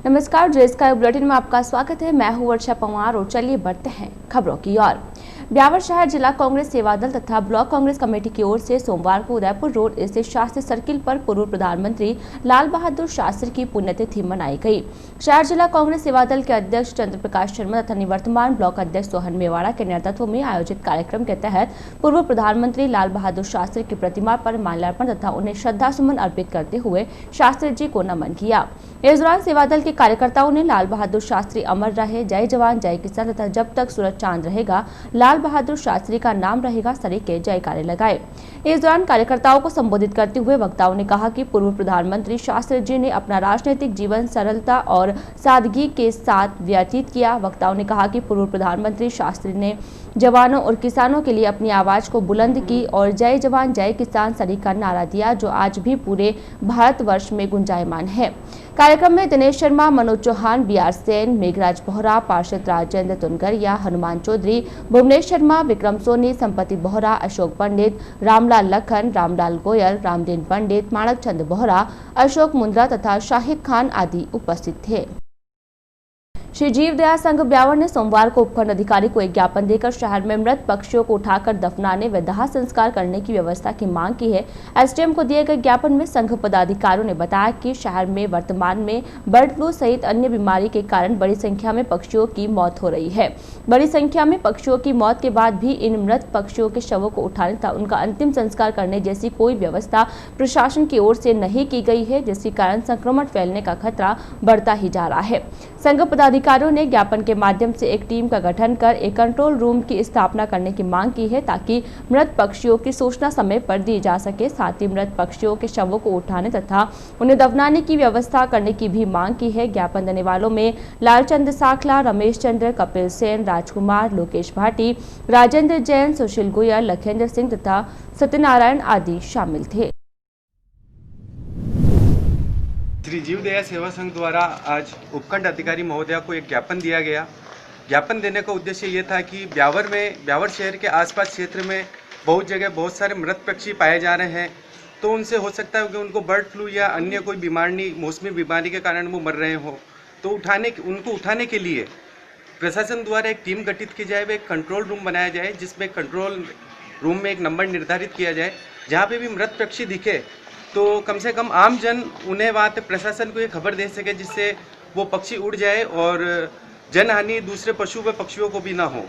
नमस्कार, जेएस का बुलेटिन में आपका स्वागत है। मैं हूं वर्षा पंवार और चलिए बढ़ते हैं खबरों की ओर। ब्यावर शहर जिला कांग्रेस सेवा दल तथा ब्लॉक कांग्रेस कमेटी की ओर से सोमवार को उदयपुर रोड स्थित शास्त्री सर्किल पर पूर्व प्रधानमंत्री लाल बहादुर शास्त्री की पुण्यतिथि मनाई गई। शहर जिला कांग्रेस सेवा दल के अध्यक्ष चंद्र प्रकाश शर्मा तथा निवर्तमान ब्लॉक अध्यक्ष सोहन मेवाड़ा के नेतृत्व में आयोजित कार्यक्रम के तहत पूर्व प्रधानमंत्री लाल बहादुर शास्त्री की प्रतिमा पर माल्यार्पण तथा उन्हें श्रद्धा सुमन अर्पित करते हुए शास्त्री जी को नमन किया। इस दौरान सेवा दल के कार्यकर्ताओं ने लाल बहादुर शास्त्री अमर रहे, जय जवान जय किसान तथा जब तक सूरज चांद रहेगा लाल बहादुर शास्त्री का नाम रहेगा सरीके जयकारे लगाए। इस दौरान कार्यकर्ताओं को संबोधित करते हुए वक्ताओं ने कहा कि पूर्व प्रधानमंत्री शास्त्री जी ने अपना राजनीतिक जीवन सरलता और सादगी के साथ व्यतीत किया। वक्ताओं ने कहा कि पूर्व प्रधानमंत्री शास्त्री ने जवानों और किसानों के लिए अपनी आवाज को बुलंद की और जय जवान जय किसान सरीका नारा दिया, जो आज भी पूरे भारतवर्ष में गुंजायमान है। कार्यक्रम में दिनेश शर्मा, मनोज चौहान, बीआर सेन, मेघराज बोहरा, पार्षद राजेंद्र तुनगरिया, हनुमान चौधरी, भुवनेश शर्मा, विक्रम सोनी, संपत्ति बोहरा, अशोक पंडित, रामलाल लखन, रामलाल गोयल, रामदीन पंडित, माणक चंद बोहरा, अशोक मुंद्रा तथा शाहिद खान आदि उपस्थित थे। श्री जीव दया संघ ब्यावर ने सोमवार को उपखंड अधिकारी को एक ज्ञापन देकर शहर में मृत पक्षियों को उठाकर दफनाने व दाह संस्कार करने की व्यवस्था की मांग की है। एसडीएम को दिए गए ज्ञापन में संघ पदाधिकारियों ने बताया कि शहर में वर्तमान में बर्ड फ्लू सहित अन्य बीमारी के कारण बड़ी संख्या में पक्षियों की मौत हो रही है। बड़ी संख्या में पक्षियों की मौत के बाद भी इन मृत पक्षियों के शवों को उठाने तथा उनका अंतिम संस्कार करने जैसी कोई व्यवस्था प्रशासन की ओर से नहीं की गई है, जिसके कारण संक्रमण फैलने का खतरा बढ़ता ही जा रहा है। संघ अधिकारियों ने ज्ञापन के माध्यम से एक टीम का गठन कर एक कंट्रोल रूम की स्थापना करने की मांग की है, ताकि मृत पक्षियों की सूचना समय पर दी जा सके। साथ ही मृत पक्षियों के शवों को उठाने तथा उन्हें दफनाने की व्यवस्था करने की भी मांग की है। ज्ञापन देने वालों में लालचंद साखला, रमेश चंद्र, कपिल सेन, राजकुमार, लोकेश भाटी, राजेंद्र जैन, सुशील गोयल, लखेंद्र सिंह तथा सत्यनारायण आदि शामिल थे। श्री जीव दया सेवा संघ द्वारा आज उपखंड अधिकारी महोदया को एक ज्ञापन दिया गया। ज्ञापन देने का उद्देश्य ये था कि ब्यावर शहर के आसपास क्षेत्र में बहुत जगह बहुत सारे मृत पक्षी पाए जा रहे हैं, तो उनसे हो सकता है कि उनको बर्ड फ्लू या अन्य कोई बीमारी, मौसमी बीमारी के कारण वो मर रहे हो, तो उनको उठाने के लिए प्रशासन द्वारा एक टीम गठित की जाए, एक कंट्रोल रूम बनाया जाए, जिसमें कंट्रोल रूम में एक नंबर निर्धारित किया जाए, जहाँ पे भी मृत पक्षी दिखे तो कम से कम आम जन उन्हें वहाँ तक प्रशासन को ये खबर दे सके, जिससे वो पक्षी उड़ जाए और जनहानि दूसरे पशु व पक्षियों को भी ना हो।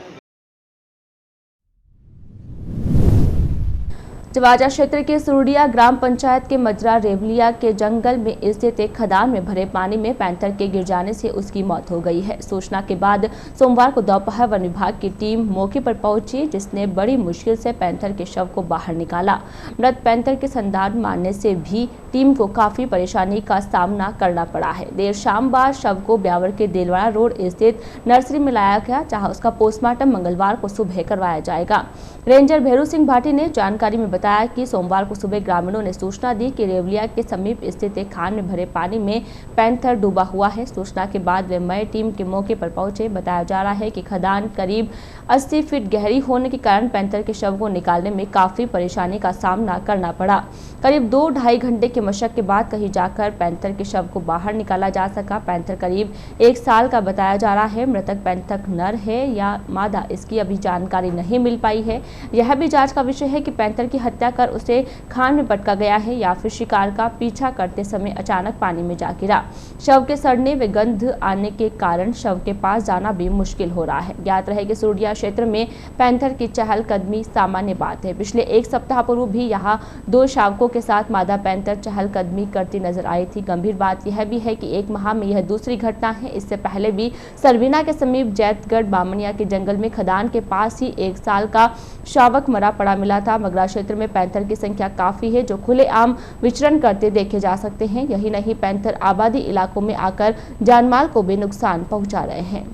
जवाजा क्षेत्र के सुरुडिया ग्राम पंचायत के मजरा रेवलिया के जंगल में स्थित एक खदान में भरे पानी में पैंथर के गिर जाने से उसकी मौत हो गई है। सूचना के बाद सोमवार को दोपहर वन विभाग की टीम मौके पर पहुंची, जिसने बड़ी मुश्किल से पैंथर के शव को बाहर निकाला। मृत पैंथर के संदान मारने से भी टीम को काफी परेशानी का सामना करना पड़ा है। देर शाम बाद शव को ब्यावर के देलवाड़ा रोड स्थित नर्सरी में लाया गया, जहाँ उसका पोस्टमार्टम मंगलवार को सुबह करवाया जाएगा। रेंजर भैरू सिंह भाटी ने जानकारी में बताया कि सोमवार को सुबह ग्रामीणों ने सूचना दी कि रेवलिया के समीप स्थित एक खान में भरे पानी में पैंथर डूबा हुआ है। सूचना के बाद वे मई टीम के मौके पर पहुंचे। बताया जा रहा है कि खदान करीब 80 फीट गहरी होने के कारण पैंथर के शव को निकालने में काफी परेशानी का सामना करना पड़ा। करीब 2-2.5 घंटे की मशक्कत के बाद कहीं जाकर पैंथर के शव को बाहर निकाला जा सका। पैंथर करीब 1 साल का बताया जा रहा है। मृतक पैंथर नर है या मादा, इसकी अभी जानकारी नहीं मिल पाई है। यह भी जांच का विषय है कि पैंथर की हत्या कर उसे खान में पटका गया है या फिर शिकार का पीछा करते समय अचानक पानी में जा गिरा। शव के सड़ने व गंध आने के कारण शव के पास जाना भी मुश्किल हो रहा है। ज्ञात रहे कि सुरुडिया क्षेत्र में पैंथर की चहलकदमी सामान्य बात है। पिछले 1 सप्ताह पूर्व भी यहाँ 2 शावकों के साथ मादा पैंथर चहलकदमी करती नजर आई थी। गंभीर बात यह भी है कि 1 माह में यह दूसरी घटना है। इससे पहले भी सरवीना के समीप जैतगढ़ बामनिया के जंगल में खदान के पास ही 1 साल का शावक मरा पड़ा मिला था। मगरा क्षेत्र में पैंथर की संख्या काफी है, जो खुलेआम विचरण करते देखे जा सकते हैं। यही नहीं, पैंथर आबादी इलाकों में आकर जानमाल को भी नुकसान पहुंचा रहे हैं।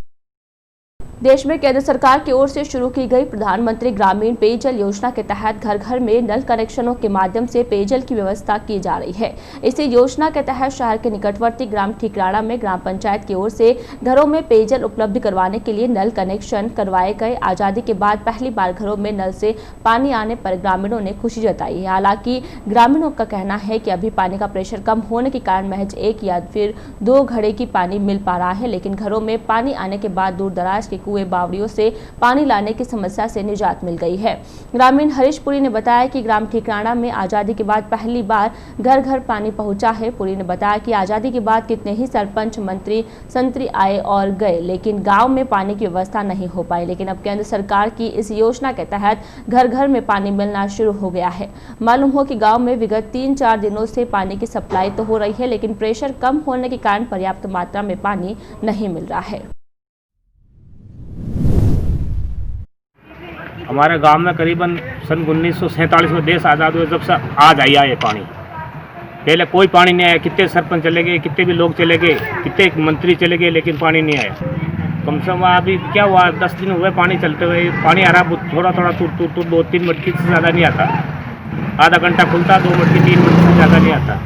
देश में केंद्र सरकार की ओर से शुरू की गई प्रधानमंत्री ग्रामीण पेयजल योजना के तहत घर घर में नल कनेक्शनों के माध्यम से पेयजल की व्यवस्था की जा रही है। इसी योजना के तहत शहर के निकटवर्ती ग्राम ठीकराड़ा में ग्राम पंचायत की ओर से घरों में पेयजल उपलब्ध करवाने के लिए नल कनेक्शन करवाए गए। आजादी के बाद पहली बार घरों में नल से पानी आने पर ग्रामीणों ने खुशी जताई है। हालांकि ग्रामीणों का कहना है कि अभी पानी का प्रेशर कम होने के कारण महज 1 या फिर 2 घड़े की पानी मिल पा रहा है, लेकिन घरों में पानी आने के बाद दूर दराज के कुएं बावड़ियों से पानी लाने की समस्या से निजात मिल गई है। ग्रामीण हरीश पुरी ने बताया कि ग्राम ठीकराड़ा में आजादी के बाद पहली बार घर घर पानी पहुंचा है। पुरी ने बताया कि आजादी के बाद कितने ही सरपंच मंत्री संतरी आए और गए, लेकिन गांव में पानी की व्यवस्था नहीं हो पाई, लेकिन अब केंद्र सरकार की इस योजना के तहत घर घर में पानी मिलना शुरू हो गया है। मालूम हो कि गाँव में विगत 3-4 दिनों से पानी की सप्लाई तो हो रही है, लेकिन प्रेशर कम होने के कारण पर्याप्त मात्रा में पानी नहीं मिल रहा है। हमारे गांव में करीबन सन 1947 में देश आज़ाद हुए जब से आज आया ये पानी। पहले कोई पानी नहीं आया, कितने सरपंच चले गए, कितने भी लोग चले गए, कितने मंत्री चले गए, लेकिन पानी नहीं आया। कम से कम अभी क्या हुआ, 10 दिन हुए पानी चलते हुए। पानी आ रहा थोड़ा थोड़ा टूट 2-3 मटकी से ज़्यादा नहीं आता। आधा घंटा खुलता, 2 मटकी 3 मटकी से ज़्यादा नहीं आता।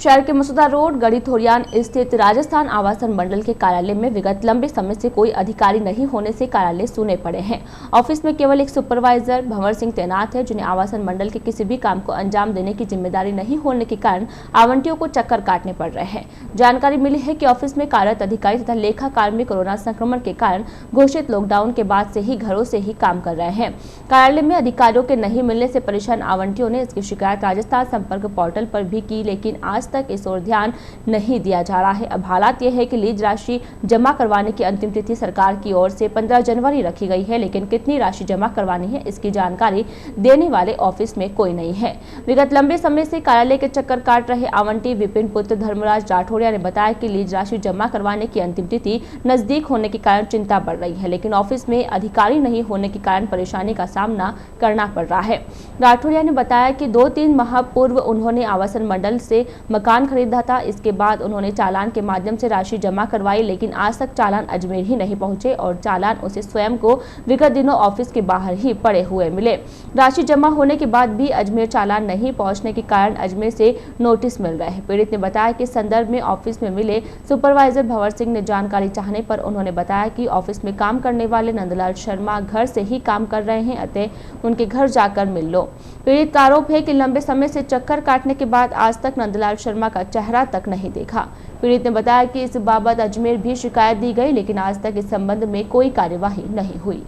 शहर के मसूदा रोड गढ़ी थोरियान स्थित राजस्थान आवासन मंडल के कार्यालय में विगत लंबे समय से कोई अधिकारी नहीं होने से कार्यालय सूने पड़े हैं। ऑफिस में केवल एक सुपरवाइजर भंवर सिंह तैनात है, जिन्हें आवासन मंडल के किसी भी काम को अंजाम देने की जिम्मेदारी नहीं होने के कारण आवंटियों को चक्कर काटने पड़ रहे हैं। जानकारी मिली है कि ऑफिस में कार्यरत अधिकारी तथा लेखा कार्मिक कोरोना संक्रमण के कारण घोषित लॉकडाउन के बाद से ही घरों से ही काम कर रहे हैं। कार्यालय में अधिकारियों के नहीं मिलने से परेशान आवंटियों ने इसकी शिकायत राजस्थान संपर्क पोर्टल पर भी की, लेकिन आज तक इस ओर ध्यान नहीं दिया जा रहा है। अब हालात यह है कि लीज राशि जमा करवाने की अंतिम तिथि सरकार की ओर से 15 जनवरी रखी गई है, लेकिन कितनी राशि जमा करवानी है इसकी जानकारी देने वाले ऑफिस में कोई नहीं है। विगत लंबे समय से कार्यालय के चक्कर काट रहे आवंटी विपिन पुत्र धर्मराज राठौड़िया ने बताया कि लीज राशि जमा करवाने की अंतिम तिथि नजदीक होने के कारण चिंता बढ़ रही है, लेकिन ऑफिस में अधिकारी नहीं होने के कारण परेशानी का सामना करना पड़ रहा है। राठौड़िया ने बताया कि 2-3 माह पूर्व उन्होंने आवासन मंडल से मकान खरीदा था। इसके बाद उन्होंने चालान के माध्यम से राशि जमा करवाई, लेकिन आज तक चालान अजमेर ही नहीं पहुंचे और चालान उसे स्वयं को विगत दिनों ऑफिस के बाहर ही पड़े हुए मिले। राशि जमा होने के बाद भी अजमेर चालान नहीं पहुंचने के कारण अजमेर से नोटिस मिल रहे हैं। पीड़ित ने बताया कि इस संदर्भ में ऑफिस में मिले सुपरवाइजर भंवर सिंह ने जानकारी चाहने पर उन्होंने बताया कि ऑफिस में काम करने वाले नंदलाल शर्मा घर से ही काम कर रहे हैं, अतः उनके घर जाकर मिल लो। पीड़ित का आरोप है कि लंबे समय से चक्कर काटने के बाद आज तक नंदलाल शर्मा का चेहरा तक नहीं देखा। पीड़ित ने बताया कि इस बाबत अजमेर भी शिकायत दी गई, लेकिन आज तक इस संबंध में कोई कार्यवाही नहीं हुई।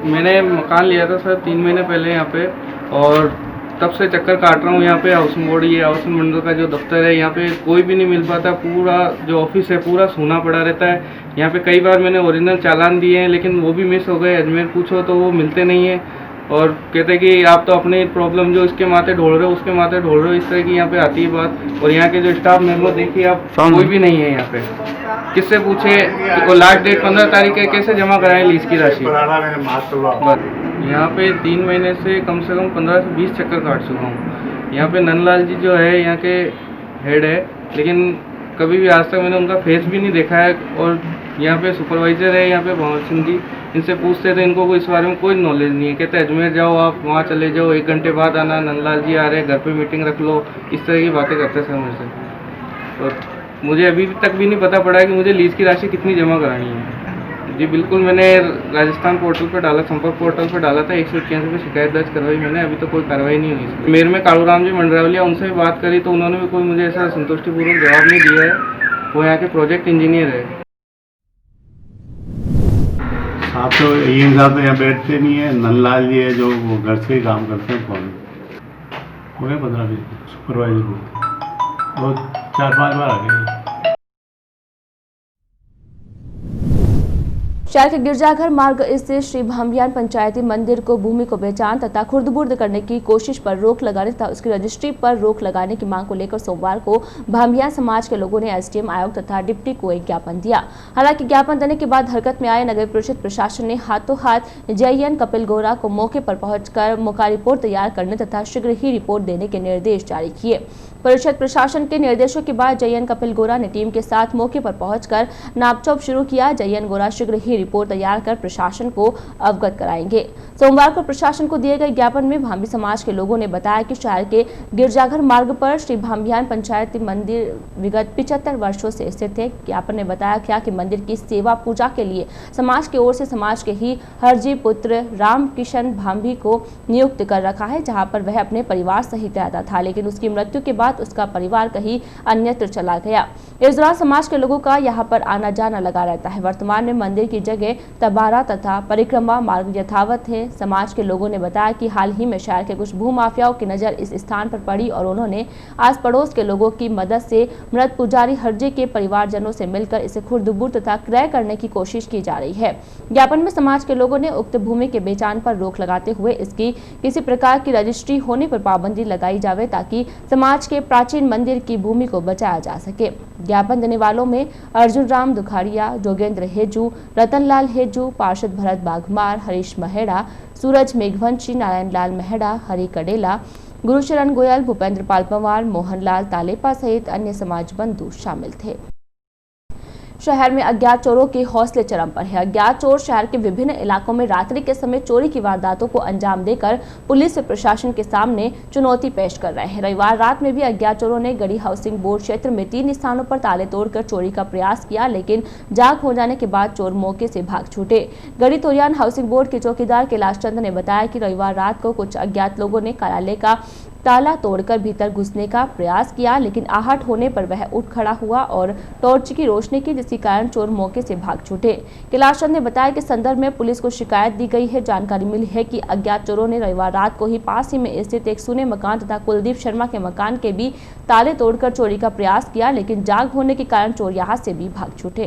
मैंने मकान लिया था सर 3 महीने पहले यहाँ पे, और तब से चक्कर काट रहा हूँ यहाँ पे। हाउसिंग बोर्ड, ये हाउसिंग मंडल का जो दफ्तर है, यहाँ पे कोई भी नहीं मिल पाता। पूरा जो ऑफिस है पूरा सूना पड़ा रहता है। यहाँ पे कई बार मैंने ओरिजिनल चालान दिए हैं, लेकिन वो भी मिस हो गए। अजमेर पूछो तो वो मिलते नहीं है और कहते हैं कि आप तो अपनी प्रॉब्लम जो इसके माथे ढोल रहे हो उसके माथे ढोल रहे हो, इस तरह की यहाँ पे आती है बात। और यहाँ के जो स्टाफ मेंबर देखिए आप, कोई भी नहीं है यहाँ पे। किससे पूछे तो लास्ट डेट 15 तारीख है, कैसे जमा कराएं लीज की राशि। यहाँ पे 3 महीने से कम 15 से 20 चक्कर काट चुका हूँ। यहाँ पे नंदलाल जी जो है यहाँ के हेड है, लेकिन कभी भी आज तक मैंने उनका फेस भी नहीं देखा है। और यहाँ पे सुपरवाइजर है यहाँ पे भंवर सिंह जी, इनसे पूछते थे, इनको इस बारे में कोई नॉलेज नहीं है। कहते अजमेर जाओ, आप वहाँ चले जाओ, 1 घंटे बाद आना, नंदलाल जी आ रहे हैं, घर पे मीटिंग रख लो, इस तरह की बातें करते सर मेरे से। और मुझे अभी तक भी नहीं पता पड़ा है कि मुझे लीज की राशि कितनी जमा करानी है। जी बिल्कुल, मैंने राजस्थान पोर्टल पर डाला, संपर्क पोर्टल पर डाला था, 181 पे शिकायत दर्ज करवाई मैंने, अभी तो कोई कार्रवाई नहीं हुई। मेरे में कालूराम जी मंडरावलिया, उनसे भी बात करी तो उन्होंने भी कोई मुझे ऐसा संतुष्टिपूर्वक जवाब नहीं दिया है। वो यहाँ के प्रोजेक्ट इंजीनियर है। आप तो ये साहब यहाँ बैठते नहीं है। नंदलाल जी है जो वो घर से ही काम करते हैं। फोन हो गए 15-20 सुपरवाइजर वो 4-5 बार आ गए। शहर के गिरजाघर मार्ग स्थित श्री भामियान पंचायती मंदिर को भूमि को बेचान तथा खुर्द-बुर्द करने की कोशिश पर रोक लगाने तथा उसकी रजिस्ट्री पर रोक लगाने की मांग को लेकर सोमवार को भामियान समाज के लोगों ने एसडीएम आयुक्त तथा डिप्टी को एक ज्ञापन दिया। हालांकि ज्ञापन देने के बाद हरकत में आए नगर परिषद प्रशासन ने हाथों हाथ जेईएन कपिल गोरा को मौके पर पहुंचकर मौका रिपोर्ट तैयार करने तथा शीघ्र ही रिपोर्ट देने के निर्देश जारी किए। परिषद प्रशासन के निर्देशों के बाद जेईएन कपिल गोरा ने टीम के साथ मौके पर पहुंचकर नापतोप शुरू किया। जेईएन गोरा शीघ्र ही रिपोर्ट तैयार कर प्रशासन को अवगत कराएंगे। सोमवार को प्रशासन को दिए गए ज्ञापन में भामी समाज के लोगों ने बताया कि शहर के गिरजाघर मार्ग पर श्री भामियान पंचायती मंदिर विगत 75 वर्षों से स्थित है। ज्ञापन में बताया गया कि मंदिर की सेवा पूजा के लिए समाज की ओर से समाज के ही हरजी पुत्र राम किशन भामी को नियुक्त कर रखा है, जहां पर वह अपने परिवार सहित रहता था, लेकिन उसकी मृत्यु के बाद उसका परिवार कहीं अन्यत्र चला गया। इस दौरान समाज के लोगों का यहां पर आना जाना लगा रहता है। वर्तमान में मंदिर की जगह तबारा तथा परिक्रमा मार्ग यथावत है। समाज के लोगों ने बताया कि हाल ही में शहर के कुछ भूमाफियाओं की नजर इस स्थान पर पड़ी और उन्होंने आस पड़ोस के लोगों की मदद से मृत पुजारी हरजी के परिवारजनों से मिलकर इसे खुर्द-बुर्द तथा क्रय करने की कोशिश की जा रही है। ज्ञापन में समाज के लोगों ने उक्त भूमि के बेचान पर रोक लगाते हुए इसकी किसी प्रकार की रजिस्ट्री होने पर पाबंदी लगाई जावे ताकि समाज के प्राचीन मंदिर की भूमि को बचाया जा सके। ज्ञापन देने वालों में अर्जुन राम दुखाड़िया, जोगेंद्र हेजू, रतनलाल हेजू, पार्षद भरत बाघमार, हरीश महेड़ा, सूरज मेघवंशी, नारायण लाल मेहड़ा, हरि कडेला, गुरुशरण गोयल, भूपेंद्र पाल पंवार, मोहनलाल तालेपा सहित अन्य समाज बंधु शामिल थे। शहर में अज्ञात चोरों के हौसले चरम पर है। अज्ञात चोर शहर के विभिन्न इलाकों में रात्रि के समय चोरी की वारदातों को अंजाम देकर पुलिस व प्रशासन के सामने चुनौती पेश कर रहे हैं। रविवार रात में भी अज्ञात चोरों ने गढ़ी हाउसिंग बोर्ड क्षेत्र में 3 स्थानों पर ताले तोड़कर चोरी का प्रयास किया, लेकिन जाग हो जाने के बाद चोर मौके से भाग छूटे। गढ़ी तोरियान हाउसिंग बोर्ड के चौकीदार कैलाश चंद्र ने बताया कि रविवार रात को कुछ अज्ञात लोगों ने कार्यालय का ताला तोड़कर भीतर घुसने का प्रयास किया, लेकिन आहट होने पर वह उठ खड़ा हुआ और टॉर्च की रोशनी की, जिसके कारण चोर मौके से भाग छूटे। कैलाश चंद ने बताया कि संदर्भ में पुलिस को शिकायत दी गई है। जानकारी मिली है कि अज्ञात चोरों ने रविवार रात को ही पास ही में स्थित एक सुने मकान तथा कुलदीप शर्मा के मकान के भी ताले तोड़कर चोरी का प्रयास किया, लेकिन जाग होने के कारण चोर यहाँ से भी भाग छूटे।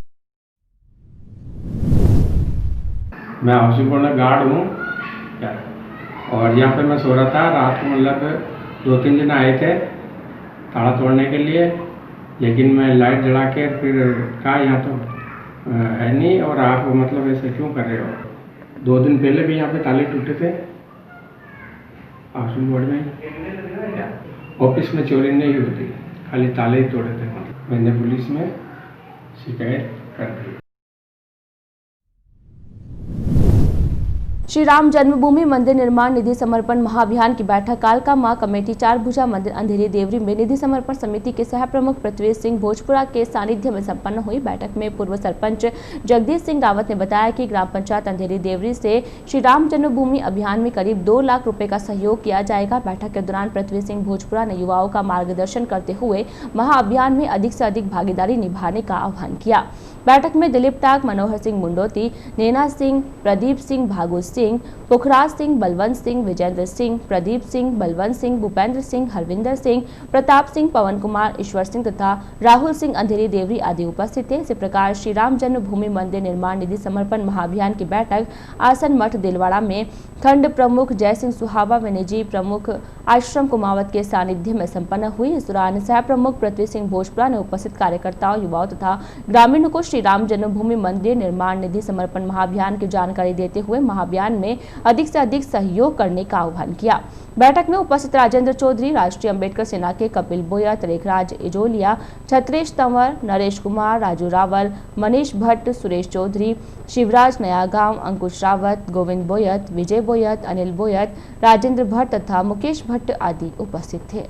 मैं हाउसिंग बोर्ड में गार्ड हूँ और यहाँ पे मैं सो रहा था। रात को मतलब 2-3 दिन आए थे ताला तोड़ने के लिए, लेकिन मैं लाइट जला के फिर कहा यहाँ तो है नहीं और आप मतलब ऐसे क्यों कर रहे हो। 2 दिन पहले भी यहाँ पे ताले टूटे थे हाउसिंग बोर्ड में। ऑफिस में चोरी नहीं हुई थी, खाली ताले ही तोड़े थे। मैंने पुलिस में शिकायत कर दी। श्री राम जन्मभूमि मंदिर निर्माण निधि समर्पण महाअभियान की बैठक कालका मां कमेटी 4 भुजा मंदिर अंधेरी देवरी में निधि समर्पण समिति के सह प्रमुख पृथ्वी सिंह भोजपुरा के सानिध्य में संपन्न हुई। बैठक में पूर्व सरपंच जगदीश सिंह रावत ने बताया कि ग्राम पंचायत अंधेरी देवरी से श्री राम जन्मभूमि अभियान में करीब 2 लाख रुपए का सहयोग किया जाएगा। बैठक के दौरान पृथ्वी सिंह भोजपुरा ने युवाओं का मार्गदर्शन करते हुए महाअभियान में अधिक से अधिक भागीदारी निभाने का आह्वान किया। बैठक में दिलीप टाक, मनोहर सिंह मुंडोती, नैना सिंह, प्रदीप सिंह, भागु सिंह, पुखराज सिंह, बलवंत सिंह, विजेंद्र सिंह, प्रदीप सिंह, बलवंत सिंह, भूपेंद्र सिंह, हरविंदर सिंह, प्रताप सिंह, पवन कुमार, ईश्वर सिंह तथा राहुल सिंह अंधेरी देवरी आदि उपस्थित थे। इसी प्रकार श्री राम जन्मभूमि मंदिर निर्माण निधि समर्पण महाअभियान की बैठक आसन मठ दिलवाड़ा में खंड प्रमुख जय सिंह सुहावा व निजी प्रमुख आश्रम कुमावत के सानिध्य में संपन्न हुई। इस दौरान सह प्रमुख पृथ्वी सिंह भोजपुरा ने उपस्थित कार्यकर्ताओं, युवाओं तथा ग्रामीणों को श्री राम जन्मभूमि मंदिर निर्माण निधि समर्पण महाअभियान की जानकारी देते हुए महाअभियान में अधिक से अधिक सहयोग करने का आह्वान किया। बैठक में उपस्थित राजेंद्र चौधरी, राष्ट्रीय अंबेडकर सेना के कपिल बोयत, रेखराज इजोलिया, छत्रेश तंवर, नरेश कुमार, राजू रावल, मनीष भट्ट, सुरेश चौधरी, शिवराज नयागांव, अंकुश रावत, गोविंद बोयत, विजय बोयत, अनिल बोयत, राजेंद्र भट्ट तथा मुकेश भट्ट आदि उपस्थित थे।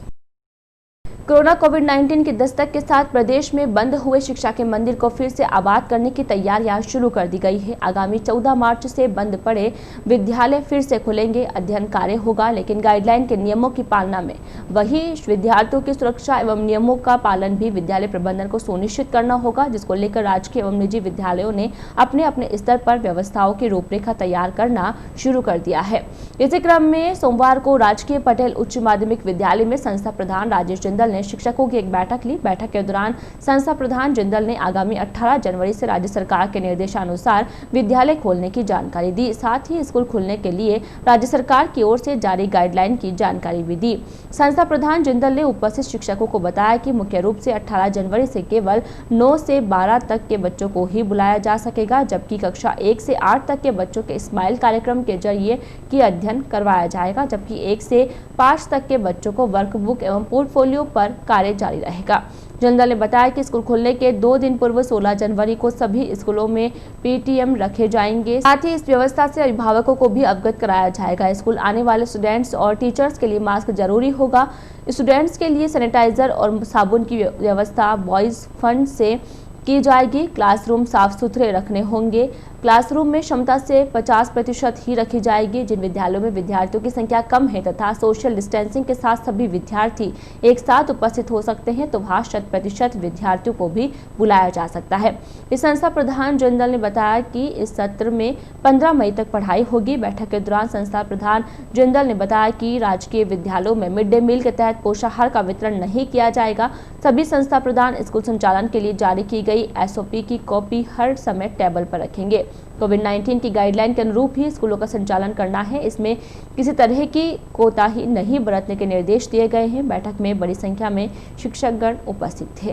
कोरोना कोविड-19 की दस्तक के साथ प्रदेश में बंद हुए शिक्षा के मंदिर को फिर से आबाद करने की तैयारियां शुरू कर दी गई है। आगामी 14 मार्च से बंद पड़े विद्यालय फिर से खुलेंगे। अध्ययन कार्य होगा, लेकिन गाइडलाइन के नियमों की पालना में। वहीं विद्यार्थियों की सुरक्षा एवं नियमों का पालन भी विद्यालय प्रबंधन को सुनिश्चित करना होगा, जिसको लेकर राजकीय एवं निजी विद्यालयों ने अपने अपने स्तर पर व्यवस्थाओं की रूपरेखा तैयार करना शुरू कर दिया है। इसी क्रम में सोमवार को राजकीय पटेल उच्च माध्यमिक विद्यालय में संस्था प्रधान राजेश जिंदल ने ने शिक्षकों की एक बैठक ली। बैठक के दौरान संस्था प्रधान जिंदल ने आगामी 18 जनवरी से राज्य सरकार के निर्देशानुसार विद्यालय खोलने की जानकारी दी। साथ ही स्कूल खुलने के लिए राज्य सरकार की ओर से जारी गाइडलाइन की जानकारी भी दी। संस्था प्रधान जिंदल ने उपस्थित शिक्षकों को बताया कि मुख्य रूप से 18 जनवरी से केवल 9 से 12 तक के बच्चों को ही बुलाया जा सकेगा, जबकि कक्षा 1 से 8 तक के बच्चों के स्माइल कार्यक्रम के जरिए की अध्ययन करवाया जाएगा, जबकि 1 से 5 तक के बच्चों को वर्कबुक एवं पोर्टफोलियो पर कार्य जारी रहेगा। जिंदल ने बताया कि स्कूल खुलने के 2 दिन पूर्व 16 जनवरी को सभी स्कूलों में पीटीएम रखे जाएंगे। साथ ही इस व्यवस्था से अभिभावकों को भी अवगत कराया जाएगा। स्कूल आने वाले स्टूडेंट्स और टीचर्स के लिए मास्क जरूरी होगा। स्टूडेंट्स के लिए सैनिटाइजर और साबुन की व्यवस्था बॉयज फंड से की जाएगी। क्लासरूम साफ सुथरे रखने होंगे। क्लासरूम में क्षमता से 50% ही रखी जाएगी। जिन विद्यालयों में विद्यार्थियों की संख्या कम है तथा सोशल डिस्टेंसिंग के साथ सभी विद्यार्थी एक साथ उपस्थित हो सकते हैं, तो वहां 100% विद्यार्थियों को भी बुलाया जा सकता है। इस संस्था प्रधान जिंदल ने बताया कि इस सत्र में 15 मई तक पढ़ाई होगी। बैठक के दौरान संस्था प्रधान जिंदल ने बताया कि राजकीय विद्यालयों में मिड डे मील के तहत पोषाहार का वितरण नहीं किया जाएगा। सभी संस्था प्रधान स्कूल संचालन के लिए जारी की गई SOP की कॉपी हर समय टेबल पर रखेंगे। कोविड-19 की गाइडलाइन के अनुरूप ही स्कूलों का संचालन करना है। इसमें किसी तरह की कोताही नहीं बरतने के निर्देश दिए गए हैं। बैठक में बड़ी संख्या में शिक्षकगण उपस्थित थे।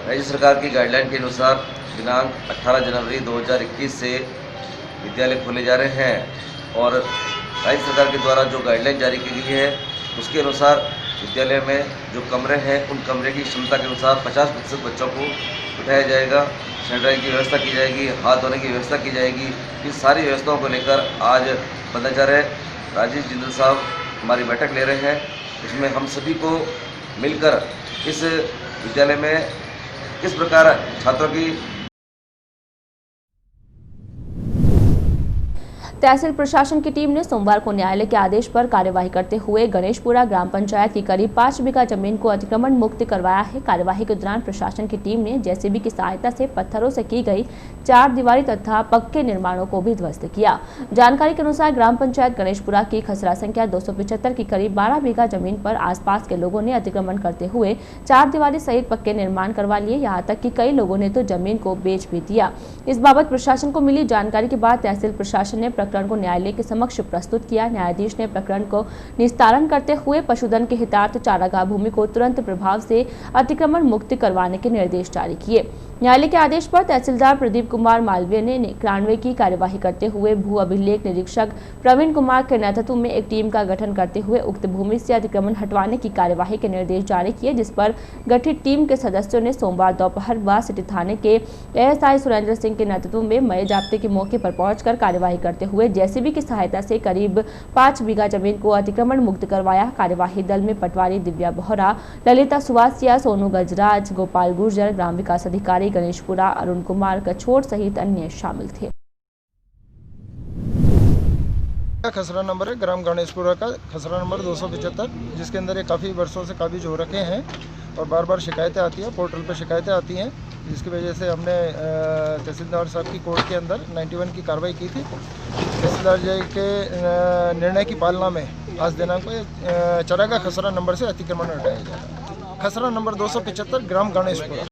राज्य सरकार की गाइडलाइन के अनुसार दिनांक 18 जनवरी 2021 से विद्यालय खोले जा रहे हैं और राज्य सरकार के द्वारा जो गाइडलाइन जारी की गई है उसके अनुसार विद्यालय में जो कमरे हैं उन कमरे की क्षमता के अनुसार 50% बच्चों को बिठाया जाएगा। सैनिटाइज की व्यवस्था की जाएगी, हाथ धोने की व्यवस्था की जाएगी। इन सारी व्यवस्थाओं को लेकर आज बंदाचार्य राजीव जिंदल साहब हमारी बैठक ले रहे हैं। उसमें हम सभी को मिलकर इस विद्यालय में किस प्रकार छात्रों की तहसील प्रशासन की टीम ने सोमवार को न्यायालय के आदेश पर कार्यवाही करते हुए गणेशपुरा ग्राम पंचायत की करीब 5 बीघा जमीन को अतिक्रमण मुक्त करवाया है। कार्यवाही के दौरान प्रशासन की टीम ने जेसीबी की सहायता से पत्थरों से की गई 4 दीवारी तथा पक्के निर्माणों को भी ध्वस्त किया। जानकारी के अनुसार ग्राम पंचायत गणेशपुरा की खसरा संख्या 275 की करीब 12 बीघा जमीन पर आसपास के लोगों ने अतिक्रमण करते हुए 4 दीवारी सहित पक्के निर्माण करवा लिए। यहाँ तक कि कई लोगों ने तो जमीन को बेच भी दिया। इस बाबत प्रशासन को मिली जानकारी के बाद तहसील प्रशासन ने प्रकरण को न्यायालय के समक्ष प्रस्तुत किया। न्यायाधीश ने प्रकरण को निस्तारण करते हुए पशुधन के हितार्थ चारागाह भूमि को तुरंत प्रभाव से अतिक्रमण मुक्त करवाने के निर्देश जारी किए। न्यायालय के आदेश पर तहसीलदार प्रदीप कुमार मालवीय ने 91 की कार्यवाही करते हुए भू अभिलेख निरीक्षक प्रवीण कुमार के नेतृत्व में एक टीम का गठन करते हुए उक्त भूमि से अतिक्रमण हटवाने की कार्यवाही के निर्देश जारी किए, जिस पर गठित टीम के सदस्यों ने सोमवार दोपहर बाद सिटी थाने के ASI सुरेंद्र सिंह के नेतृत्व में मई जाब्ते के मौके पर पहुंचकर कार्यवाही करते हुए जेसीबी की सहायता से करीब 5 बीघा जमीन को अतिक्रमण मुक्त करवाया। कार्यवाही दल में पटवारी दिव्या बोहरा, ललिता सुवासिया, सोनू गजराज, गोपाल गुर्जर, ग्राम विकास अधिकारी गणेशपुरा अरुण कुमार कछोर सहित अन्य शामिल थे। खसरा नंबर है ग्राम गणेशपुरा का, खसरा नंबर 275, जिसके अंदर ये काफ़ी वर्षों से काबिज हो रखे हैं और बार बार शिकायतें आती हैं, पोर्टल पर शिकायतें आती हैं, जिसकी वजह से हमने तहसीलदार साहब की कोर्ट के अंदर 91 की कार्रवाई की थी। तहसीलदार जी के निर्णय की पालना में आज दिनांक को चरागाह खसरा नंबर से अतिक्रमण हटाया जाएगा। खसरा नंबर 275 ग्राम गणेशपुरा।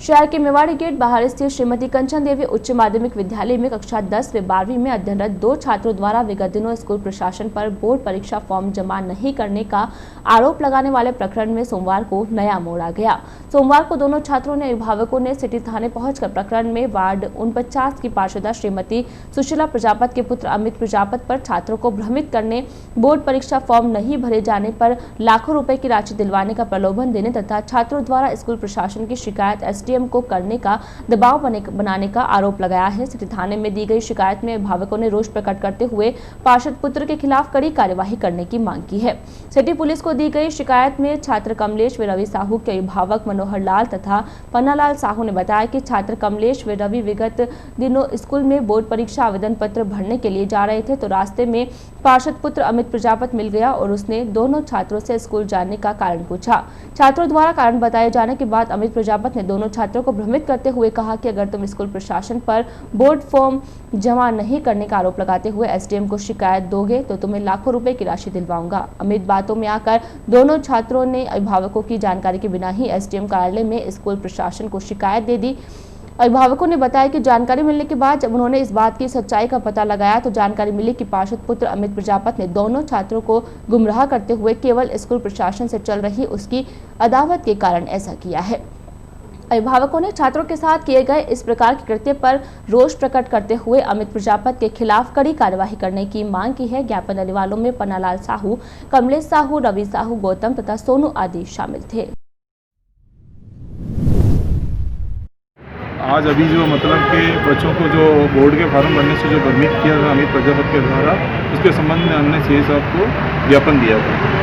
शहर के मेवाड़ी गेट बाहर स्थित श्रीमती कंचन देवी उच्च माध्यमिक विद्यालय में कक्षा 10 व 12वीं में अध्ययनरत 2 छात्रों द्वारा विगत दिनों स्कूल प्रशासन पर बोर्ड परीक्षा फॉर्म जमा नहीं करने का आरोप लगाने वाले प्रकरण में सोमवार को नया मोड़ आ गया। सोमवार को दोनों छात्रों ने अभिभावकों ने सिटी थाने पहुंचकर प्रकरण में वार्ड 49 की पार्षदा श्रीमती सुशीला प्रजापत के पुत्र अमित प्रजापत पर छात्रों को भ्रमित करने, बोर्ड परीक्षा फॉर्म नहीं भरे जाने पर लाखों रुपए की राशि दिलवाने का प्रलोभन देने तथा छात्रों द्वारा स्कूल प्रशासन की शिकायत SDM को करने का दबाव बनाने का आरोप लगाया है। सिटी थाने में दी गई शिकायत में अभिभावकों ने रोष प्रकट करते हुए पार्षद पुत्र के खिलाफ कड़ी कार्यवाही करने की मांग की है। सिटी पुलिस को दी गई शिकायत में छात्र कमलेश व रवि साहू के अभिभावक मनोहर लाल तथा पन्नालाल साहू ने बताया कि छात्र कमलेश व रवि विगत दिनों स्कूल में बोर्ड परीक्षा आवेदन पत्र भरने के लिए जा रहे थे, तो रास्ते में पार्षद पुत्र अमित प्रजापत मिल गया और उसने दोनों छात्रों से स्कूल जाने का कारण पूछा। छात्रों द्वारा कारण बताए जाने के बाद अमित प्रजापत ने दोनों छात्रों को भ्रमित करते हुए कहा कि अगर तुम स्कूल प्रशासन पर बोर्ड फॉर्म जमा नहीं करने का आरोप लगाते हुए एसडीएम को शिकायत दोगे तो तुम्हें लाखों रुपए की राशि दिलवाऊंगा। अमित बातों में आकर दोनों छात्रों ने अभिभावकों की जानकारी के बिना ही एसडीएम कार्यालय में स्कूल प्रशासन को शिकायत दे दी। अभिभावकों ने बताया कि जानकारी मिलने के बाद जब उन्होंने इस बात की सच्चाई का पता लगाया तो जानकारी मिली कि पार्षद पुत्र अमित प्रजापत ने दोनों छात्रों को गुमराह करते हुए केवल स्कूल प्रशासन से चल रही उसकी अदावत के कारण ऐसा किया है। अभिभावकों ने छात्रों के साथ किए गए इस प्रकार के कृत्य पर रोष प्रकट करते हुए अमित प्रजापत के खिलाफ कड़ी कार्यवाही करने की मांग की है। ज्ञापन देने वालों में पन्नालाल साहू, कमलेश साहू, रवि साहू, गौतम तथा सोनू आदि शामिल थे। आज अभी जो मतलब के बच्चों को जो बोर्ड के फॉर्म भरने से जो भ्रमित किया था अमित प्रजापत के द्वारा, उसके संबंध में हमने सीए साहब को ज्ञापन दिया था।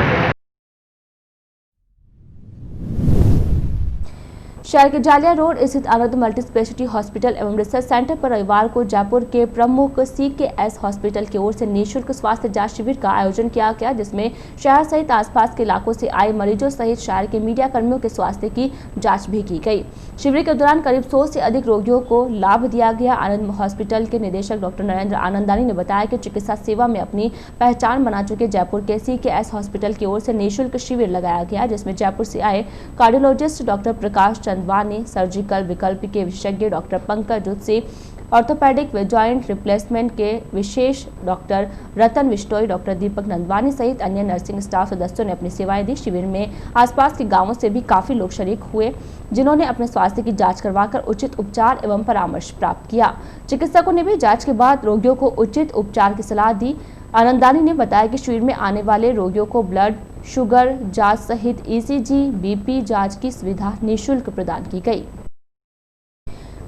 शहर के जालिया रोड स्थित आनंद मल्टी स्पेशलिटी हॉस्पिटल एवं रिसर्च सेंटर पर रविवार को जयपुर के प्रमुख CKS हॉस्पिटल की ओर से निःशुल्क स्वास्थ्य जांच शिविर का आयोजन किया गया, जिसमें शहर सहित आसपास के इलाकों से आए मरीजों सहित शहर के मीडिया कर्मियों के स्वास्थ्य की जांच भी की गई। शिविर के दौरान करीब 100 से अधिक रोगियों को लाभ दिया गया। आनंद हॉस्पिटल के निदेशक डॉक्टर नरेंद्र आनंदानी ने बताया कि चिकित्सा सेवा में अपनी पहचान बना चुके जयपुर के CKS हॉस्पिटल की ओर से निःशुल्क शिविर लगाया गया, जिसमें जयपुर से आए कार्डियोलॉजिस्ट डॉक्टर प्रकाश वानी, सर्जिकल विकल्प के विशेषज्ञ डॉक्टर पंकज जुत्सी, ऑर्थोपेडिक व जॉइंट रिप्लेसमेंट के विशेष डॉक्टर रतन विश्नोई, डॉक्टर दीपक नंदवानी सहित अन्य नर्सिंग स्टाफ सदस्यों ने अपनी सेवाएं दी। शिविर में आसपास के गांवों से भी काफी लोग शरीक हुए, जिन्होंने अपने स्वास्थ्य की जांच करवाकर उचित उपचार एवं परामर्श प्राप्त किया। चिकित्सकों ने भी जांच के बाद रोगियों को उचित उपचार की सलाह दी। आनंदानी ने बताया कि शिविर में आने वाले रोगियों को ब्लड शुगर जांच सहित ECG, BP जांच की सुविधा निःशुल्क प्रदान की गई।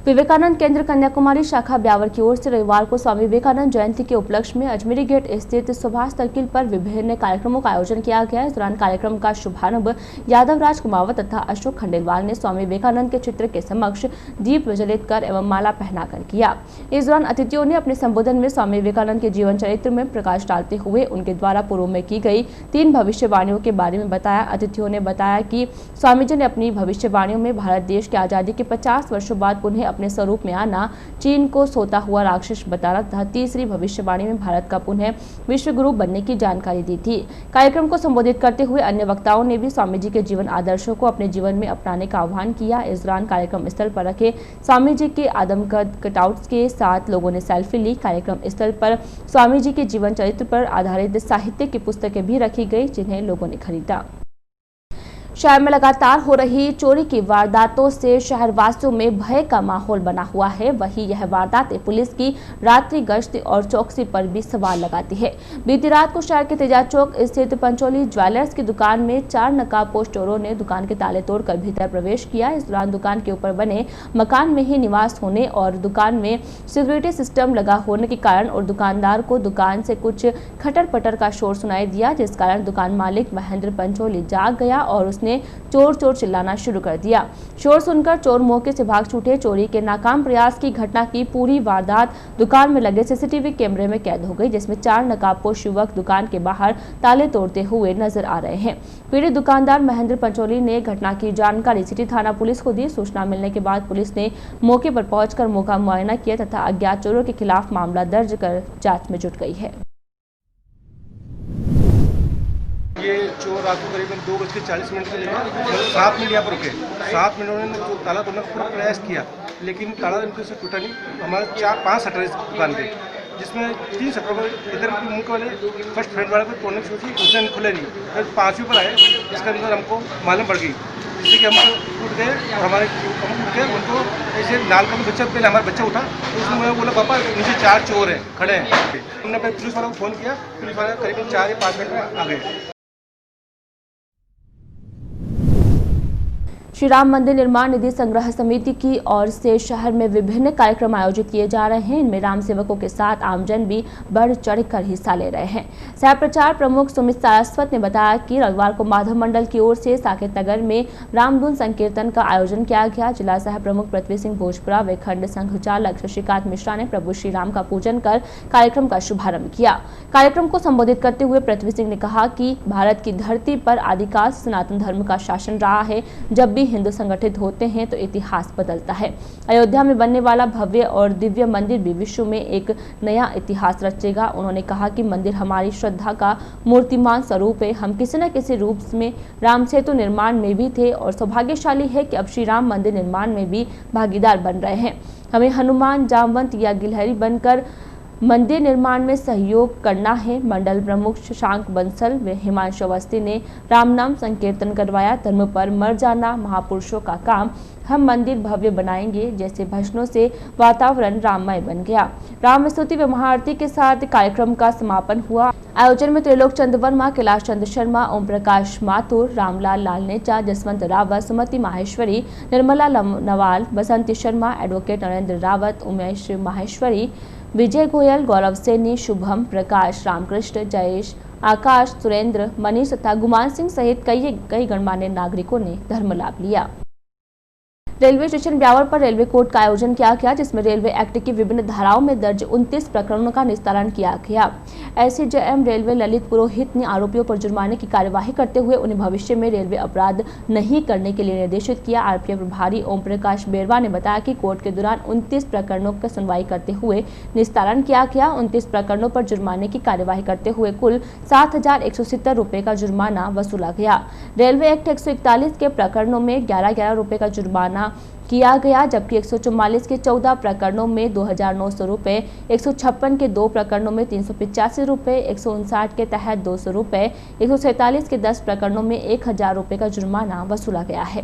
विवेकानंद केंद्र कन्याकुमारी शाखा ब्यावर की ओर से रविवार को स्वामी विवेकानंद जयंती के उपलक्ष्य में अजमेरी गेट स्थित सुभाष सर्किल पर विभिन्न कार्यक्रमों का आयोजन किया गया। इस दौरान कार्यक्रम का शुभारंभ यादव राज कुमावत तथा अशोक खंडेलवाल ने स्वामी विवेकानंद के चित्र के समक्ष दीप प्रज्वलित कर एवं माला पहनाकर किया। इस दौरान अतिथियों ने अपने संबोधन में स्वामी विवेकानंद के जीवन चरित्र में प्रकाश डालते हुए उनके द्वारा पूर्व में की गई 3 भविष्यवाणियों के बारे में बताया। अतिथियों ने बताया कि स्वामी जी ने अपनी भविष्यवाणियों में भारत देश की आजादी के 50 वर्षों बाद पुनः अपने स्वरूप में आना, चीन को सोता हुआ राक्षस बताना तथा तीसरी भविष्यवाणी में भारत का पुनः विश्व गुरु बनने की जानकारी दी थी। कार्यक्रम को संबोधित करते हुए अन्य वक्ताओं ने भी स्वामी जी के जीवन आदर्शों को अपने जीवन में अपनाने का आह्वान किया। इस दौरान कार्यक्रम स्थल पर रखे स्वामी जी के आदमकद कटआउट्स के साथ लोगों ने सेल्फी ली। कार्यक्रम स्थल पर स्वामी जी के जीवन चरित्र पर आधारित साहित्य की पुस्तकें भी रखी गई, जिन्हें लोगों ने खरीदा। शहर में लगातार हो रही चोरी की वारदातों से शहरवासियों में भय का माहौल बना हुआ है। वहीं यह वारदातें पुलिस की रात्रि गश्त और चौकसी पर भी सवाल लगाती है। बीती रात को शहर के तेजा चौक स्थित पंचोली ज्वेलर्स की दुकान में 4 नकाबपोश चोरों ने दुकान के ताले तोड़कर भीतर प्रवेश किया। इस दौरान दुकान के ऊपर बने मकान में ही निवास होने और दुकान में सिक्योरिटी सिस्टम लगा होने के कारण और दुकानदार को दुकान से कुछ खटर पटर का शोर सुनाई दिया, जिस कारण दुकान मालिक महेंद्र पंचोली जाग गया और उसने चोर चोर चिल्लाना शुरू कर दिया। शोर सुनकर चोर मौके से भाग छूटे। चोरी के नाकाम प्रयास की घटना की पूरी वारदात दुकान में लगे CCTV कैमरे में कैद हो गई, जिसमें 4 नकाबपोश युवक दुकान के बाहर ताले तोड़ते हुए नजर आ रहे हैं। पीड़ित दुकानदार महेंद्र पंचोली ने घटना की जानकारी सिटी थाना पुलिस को दी। सूचना मिलने के बाद पुलिस ने मौके पर पहुंचकर मौका मुआयना किया तथा अज्ञात चोरों के खिलाफ मामला दर्ज कर जांच में जुट गई है। ये चोर रात को करीबन 2:40 के लिए 7 मिनट यहाँ पर रुके। 7 मिनट उन्होंने जो ताला तोड़ने का पूरा प्रयास किया, लेकिन ताला इनके से टूटा नहीं। हमारे 4-5 शटर इस दुकान के, जिसमें 3 शटर पर इधर मुंह वाले फर्स्ट फ्रंट वाले को तोड़ने की सोची, उसने खुले नहीं। फिर 5वीं पर आए, इसके अंदर हमको मालूम पड़ गई, जिससे कि हम उठ गए और हम उठ गए। उनको ऐसे नाल का बच्चा, पहले हमारा बच्चा उठा तो उसने मुझे बोला पापा नीचे 4 चोर हैं खड़े हैं। हमने फिर पुलिस वालों को फ़ोन किया, पुलिस वाले करीबन 4 या 5 मिनट में आ गए। श्री राम मंदिर निर्माण निधि संग्रह समिति की ओर से शहर में विभिन्न कार्यक्रम आयोजित किए जा रहे हैं। इनमें राम सेवकों के साथ आमजन भी बढ़ चढ़कर हिस्सा ले रहे हैं। सह प्रचार प्रमुख सुमित सारस्वत ने बताया कि रविवार को माधव मंडल की ओर से साकेत नगर में रामधुन संकीर्तन का आयोजन किया गया। जिला सह प्रमुख पृथ्वी सिंह भोजपुरा व खंड संघ चालक शशिकांत मिश्रा ने प्रभु श्री राम का पूजन कर कार्यक्रम का शुभारंभ किया। कार्यक्रम को संबोधित करते हुए पृथ्वी सिंह ने कहा कि भारत की धरती पर आदिकाल से सनातन धर्म का शासन रहा है। जब भी हिंदू संगठित होते हैं तो इतिहास बदलता है। अयोध्या में बनने वाला भव्य और दिव्य मंदिर भी विश्व में एक नया इतिहास रचेगा। उन्होंने कहा कि मंदिर हमारी श्रद्धा का मूर्तिमान स्वरूप है। हम किसी न किसी रूप में राम सेतु निर्माण में भी थे और सौभाग्यशाली है कि अब श्री राम मंदिर निर्माण में भी भागीदार बन रहे हैं। हमें हनुमान, जामवंत या गिलहरी बनकर मंदिर निर्माण में सहयोग करना है। मंडल प्रमुख शशांक बंसल व हिमांशु अवस्थी ने राम नाम संकीर्तन करवाया। धर्म पर मर जाना महापुरुषों का काम, हम मंदिर भव्य बनाएंगे। जैसे भजनों से वातावरण राममय बन गया। राम स्तुति व महाआरती के साथ कार्यक्रम का समापन हुआ। आयोजन में त्रिलोक चंद वर्मा, कैलाश चंद शर्मा, ओम प्रकाश माथुर, रामलाल लालनेचा, जसवंत रावत, सुमति माहेश्वरी, निर्मला नवाल, बसंती शर्मा, एडवोकेट नरेंद्र रावत, उमेश माहेश्वरी, विजय गोयल, गौरव सैनी, शुभम, प्रकाश, रामकृष्ण, जयेश, आकाश, सुरेंद्र, मनीष तथा गुमान सिंह सहित कई गणमान्य नागरिकों ने धर्म लाभ लिया। रेलवे स्टेशन ब्यावर पर रेलवे कोर्ट का आयोजन किया गया, जिसमें रेलवे एक्ट की विभिन्न धाराओं में दर्ज 29 प्रकरणों का निस्तारण किया गया। एसडीएम रेलवे ललित पुरोहित ने आरोपियों पर जुर्माने की कार्यवाही करते हुए उन्हें भविष्य में रेलवे अपराध नहीं करने के लिए निर्देशित किया। आरपीएफ प्रभारी ओम प्रकाश बेरवा ने बताया कि कोर्ट के दौरान 29 प्रकरणों की सुनवाई करते हुए निस्तारण किया गया। 29 प्रकरणों पर जुर्माने की कार्यवाही करते हुए कुल 7,170 रुपए का जुर्माना वसूला गया। रेलवे एक्ट 141 के प्रकरणों में 11,11 रुपए का जुर्माना किया गया, जबकि 144 के 14 प्रकरणों में 2,900 रुपए, 156 के 2 प्रकरणों में 385 रुपए, 159 के तहत 200 रुपए, 147 के 10 प्रकरणों में 1,000 रुपए का जुर्माना वसूला गया है।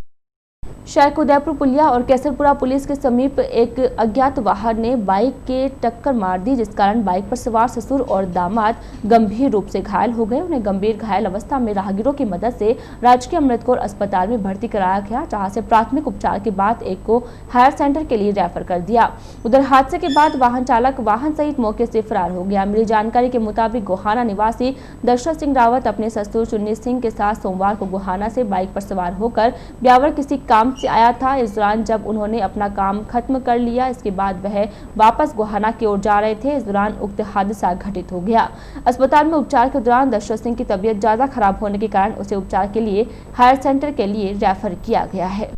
शेख उदयपुर पुलिया और केसरपुरा पुलिस के समीप एक अज्ञात वाहन ने बाइक के टक्कर मार दी, जिस कारण बाइक पर सवार ससुर और दामाद गंभीर रूप से घायल हो गए। उन्हें गंभीर घायल अवस्था में राहगीरों की मदद से राजकीय अमृत कौर अस्पताल में भर्ती कराया गया, जहां से प्राथमिक उपचार के बाद एक को हायर सेंटर के लिए रेफर कर दिया। उधर हादसे के बाद वाहन चालक वाहन सहित मौके से फरार हो गया। मिली जानकारी के मुताबिक गोहाना निवासी दशरथ सिंह रावत अपने ससुर चुन्नी सिंह के साथ सोमवार को गोहाना से बाइक पर सवार होकर ब्यावर किसी काम से आया था। इस दौरान जब उन्होंने अपना काम खत्म कर लिया, इसके बाद वह वापस गोहाना की ओर जा रहे थे। इस दौरान उक्त हादसा घटित हो गया। अस्पताल में उपचार के दौरान दशरथ सिंह की तबीयत ज्यादा खराब होने के कारण उसे उपचार के लिए हायर सेंटर के लिए रेफर किया गया है।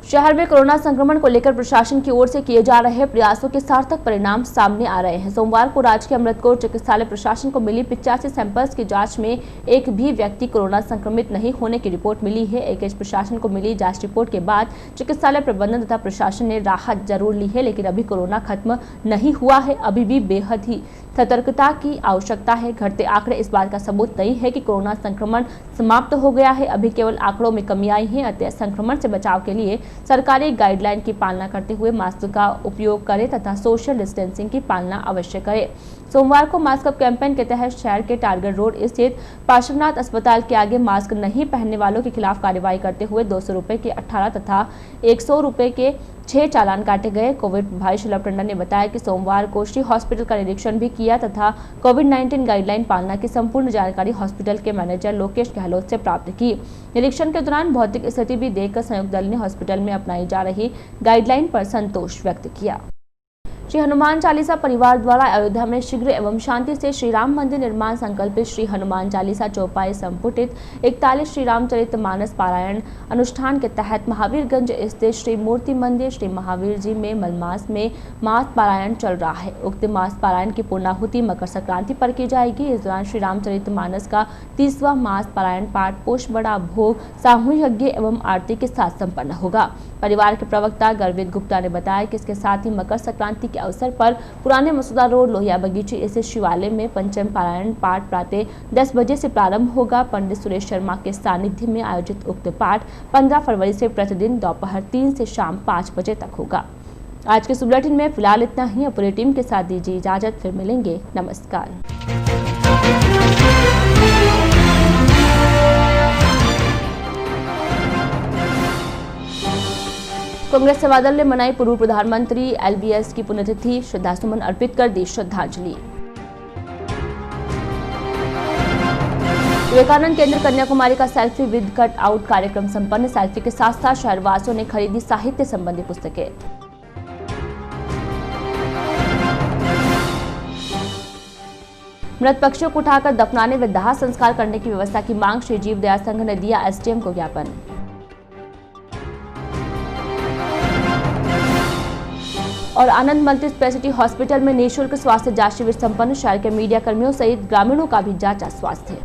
शहर में कोरोना संक्रमण को लेकर प्रशासन की ओर से किए जा रहे प्रयासों के सार्थक परिणाम सामने आ रहे हैं। सोमवार को राजकीय अमृत कौर चिकित्सालय प्रशासन को मिली 85 सैंपल्स की जांच में एक भी व्यक्ति कोरोना संक्रमित नहीं होने की रिपोर्ट मिली है। एकेएस प्रशासन को मिली जांच रिपोर्ट के बाद चिकित्सालय प्रबंधन तथा प्रशासन ने राहत जरूर ली है, लेकिन अभी कोरोना खत्म नहीं हुआ है। अभी भी बेहद ही सतर्कता की आवश्यकता है। घटते आंकड़े इस बात का सबूत नहीं है कि कोरोना संक्रमण समाप्त हो गया है। अभी केवल आंकड़ों में कमी आई है। अतः संक्रमण से बचाव के लिए सरकारी गाइडलाइन की पालना करते हुए मास्क का उपयोग करें तथा सोशल डिस्टेंसिंग की पालना अवश्य करें। सोमवार को मास्क अप कैंपेन के तहत शहर के टारगेट रोड स्थित पार्श्वनाथ अस्पताल के आगे मास्क नहीं पहनने वालों के खिलाफ कार्रवाई करते हुए 200 रुपए के 18 तथा 100 रुपए के 6 चालान काटे गए। कोविड प्रभारी शलभ टंडन ने बताया कि सोमवार को श्री हॉस्पिटल का निरीक्षण भी किया तथा कोविड-19 गाइडलाइन पालना की संपूर्ण जानकारी हॉस्पिटल के मैनेजर लोकेश गहलोत से प्राप्त की। निरीक्षण के दौरान भौतिक स्थिति भी देखकर संयुक्त दल ने हॉस्पिटल में अपनाई जा रही गाइडलाइन पर संतोष व्यक्त किया। श्री हनुमान चालीसा परिवार द्वारा अयोध्या में शीघ्र एवं शांति से श्री राम मंदिर निर्माण संकल्पित श्री हनुमान चालीसा चौपाई संपुटित 41 श्री रामचरित मानस पारायण अनुष्ठान के तहत महावीरगंज स्थित श्री मूर्ति मंदिर श्री महावीर जी में मलमास में मास पारायण चल रहा है। उक्त मास पारायण की पूर्णाहुति मकर संक्रांति पर की जाएगी। इस दौरान श्री रामचरित मानस का 30वां मास पारायण पाठ पोष बड़ा भोग सामूहिक यज्ञ एवं आरती के साथ संपन्न होगा। परिवार के प्रवक्ता गर्वित गुप्ता ने बताया कि इसके साथ ही मकर संक्रांति के अवसर पर पुराने मसूदा रोड लोहिया बगीचे स्थित शिवालय में पंचम पारायण पाठ प्रातः 10 बजे से प्रारंभ होगा। पंडित सुरेश शर्मा के सानिध्य में आयोजित उक्त पाठ 15 फरवरी से प्रतिदिन दोपहर 3 से शाम 5 बजे तक होगा। आज के इस बुलेटिन में फिलहाल इतना ही। पूरी टीम के साथ दीजिए इजाजत, फिर मिलेंगे। नमस्कार। कांग्रेस सेवा दल ने मनाई पूर्व प्रधानमंत्री एलबीएस की पुण्यतिथि, श्रद्धासुमन अर्पित कर दी श्रद्धांजलि। विवेकानंद केंद्र कन्याकुमारी का सेल्फी विद कट आउट कार्यक्रम संपन्न। सेल्फी के साथ साथ शहरवासियों ने खरीदी साहित्य संबंधी पुस्तकें। मृत पक्षियों को उठाकर दफनाने व दाह संस्कार करने की व्यवस्था की मांग श्री जीव दया संघ ने दिया एसडीएम को ज्ञापन। और आनंद मल्टी स्पेशलिटी हॉस्पिटल में निःशुल्क स्वास्थ्य जांच शिविर संपन्न। शहर के मीडिया कर्मियों सहित ग्रामीणों का भी जांचा स्वास्थ्य।